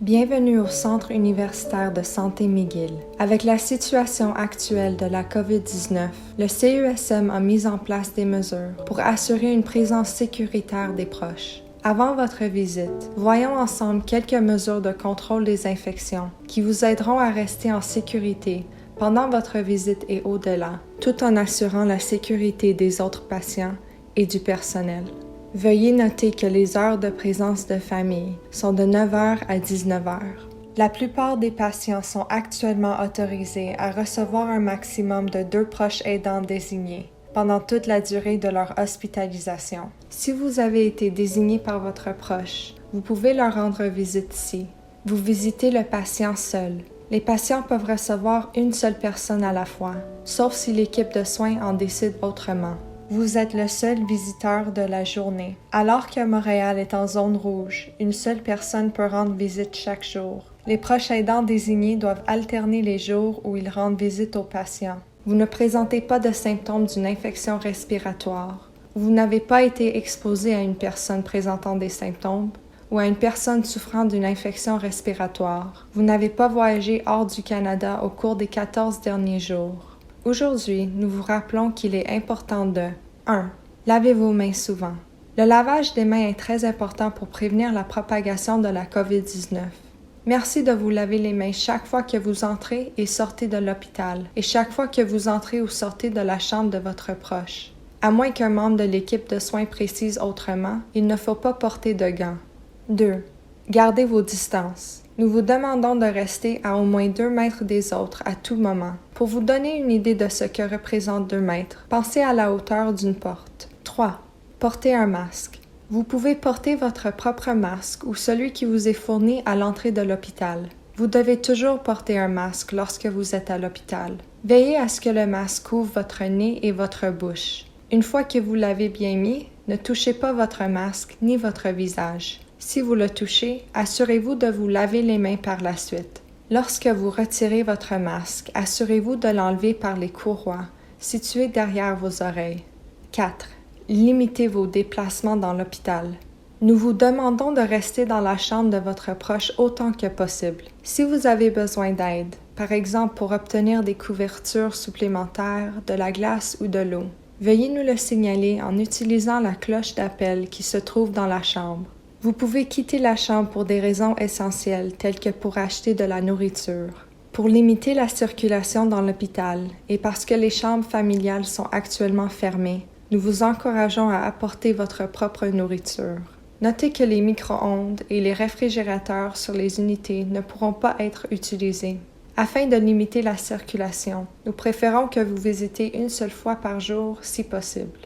Bienvenue au Centre universitaire de santé McGill. Avec la situation actuelle de la COVID-19, le CESM a mis en place des mesures pour assurer une présence sécuritaire des proches. Avant votre visite, voyons ensemble quelques mesures de contrôle des infections qui vous aideront à rester en sécurité pendant votre visite et au-delà, tout en assurant la sécurité des autres patients et du personnel. Veuillez noter que les heures de présence de famille sont de 9h à 19h. La plupart des patients sont actuellement autorisés à recevoir un maximum de 2 proches aidants désignés pendant toute la durée de leur hospitalisation. Si vous avez été désigné par votre proche, vous pouvez leur rendre visite ici. Vous visitez le patient seul. Les patients peuvent recevoir une seule personne à la fois, sauf si l'équipe de soins en décide autrement. Vous êtes le seul visiteur de la journée. Alors que Montréal est en zone rouge, une seule personne peut rendre visite chaque jour. Les proches aidants désignés doivent alterner les jours où ils rendent visite aux patients. Vous ne présentez pas de symptômes d'une infection respiratoire. Vous n'avez pas été exposé à une personne présentant des symptômes ou à une personne souffrant d'une infection respiratoire. Vous n'avez pas voyagé hors du Canada au cours des 14 derniers jours. Aujourd'hui, nous vous rappelons qu'il est important de 1. Lavez vos mains souvent. Le lavage des mains est très important pour prévenir la propagation de la COVID-19. Merci de vous laver les mains chaque fois que vous entrez et sortez de l'hôpital et chaque fois que vous entrez ou sortez de la chambre de votre proche. À moins qu'un membre de l'équipe de soins précise autrement, il ne faut pas porter de gants. 2. Gardez vos distances. Nous vous demandons de rester à au moins 2 mètres des autres à tout moment. Pour vous donner une idée de ce que représente 2 mètres, pensez à la hauteur d'une porte. 3. Portez un masque. Vous pouvez porter votre propre masque ou celui qui vous est fourni à l'entrée de l'hôpital. Vous devez toujours porter un masque lorsque vous êtes à l'hôpital. Veillez à ce que le masque couvre votre nez et votre bouche. Une fois que vous l'avez bien mis, ne touchez pas votre masque ni votre visage. Si vous le touchez, assurez-vous de vous laver les mains par la suite. Lorsque vous retirez votre masque, assurez-vous de l'enlever par les courroies situées derrière vos oreilles. 4. Limitez vos déplacements dans l'hôpital. Nous vous demandons de rester dans la chambre de votre proche autant que possible. Si vous avez besoin d'aide, par exemple pour obtenir des couvertures supplémentaires, de la glace ou de l'eau, veuillez nous le signaler en utilisant la cloche d'appel qui se trouve dans la chambre. Vous pouvez quitter la chambre pour des raisons essentielles telles que pour acheter de la nourriture. Pour limiter la circulation dans l'hôpital et parce que les chambres familiales sont actuellement fermées, nous vous encourageons à apporter votre propre nourriture. Notez que les micro-ondes et les réfrigérateurs sur les unités ne pourront pas être utilisés. Afin de limiter la circulation, nous préférons que vous visitez une seule fois par jour si possible.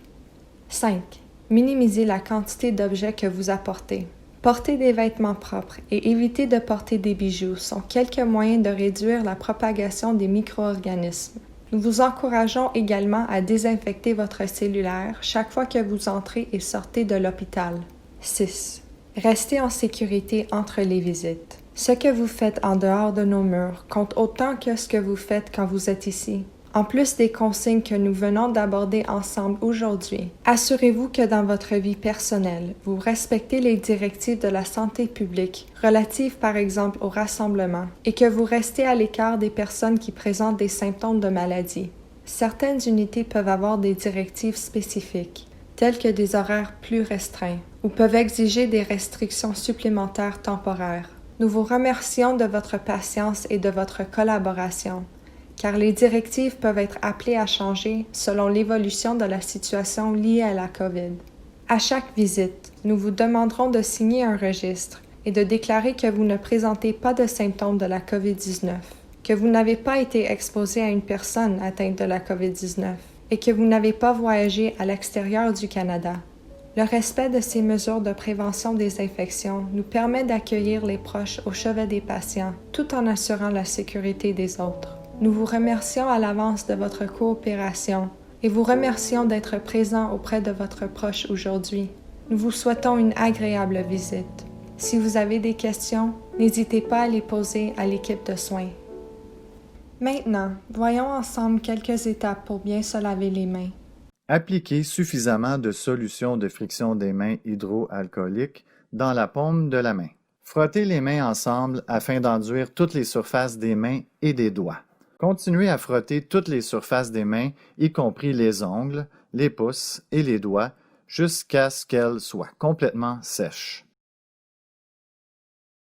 5. Minimisez la quantité d'objets que vous apportez. Porter des vêtements propres et éviter de porter des bijoux sont quelques moyens de réduire la propagation des micro-organismes. Nous vous encourageons également à désinfecter votre cellulaire chaque fois que vous entrez et sortez de l'hôpital. 6. Restez en sécurité entre les visites. Ce que vous faites en dehors de nos murs compte autant que ce que vous faites quand vous êtes ici. En plus des consignes que nous venons d'aborder ensemble aujourd'hui, assurez-vous que dans votre vie personnelle, vous respectez les directives de la santé publique relatives par exemple au rassemblement et que vous restez à l'écart des personnes qui présentent des symptômes de maladie. Certaines unités peuvent avoir des directives spécifiques, telles que des horaires plus restreints, ou peuvent exiger des restrictions supplémentaires temporaires. Nous vous remercions de votre patience et de votre collaboration, car les directives peuvent être appelées à changer selon l'évolution de la situation liée à la COVID. À chaque visite, nous vous demanderons de signer un registre et de déclarer que vous ne présentez pas de symptômes de la COVID-19, que vous n'avez pas été exposé à une personne atteinte de la COVID-19 et que vous n'avez pas voyagé à l'extérieur du Canada. Le respect de ces mesures de prévention des infections nous permet d'accueillir les proches au chevet des patients tout en assurant la sécurité des autres. Nous vous remercions à l'avance de votre coopération et vous remercions d'être présent auprès de votre proche aujourd'hui. Nous vous souhaitons une agréable visite. Si vous avez des questions, n'hésitez pas à les poser à l'équipe de soins. Maintenant, voyons ensemble quelques étapes pour bien se laver les mains. Appliquez suffisamment de solution de friction des mains hydroalcoolique dans la paume de la main. Frottez les mains ensemble afin d'enduire toutes les surfaces des mains et des doigts. Continuez à frotter toutes les surfaces des mains, y compris les ongles, les pouces et les doigts, jusqu'à ce qu'elles soient complètement sèches.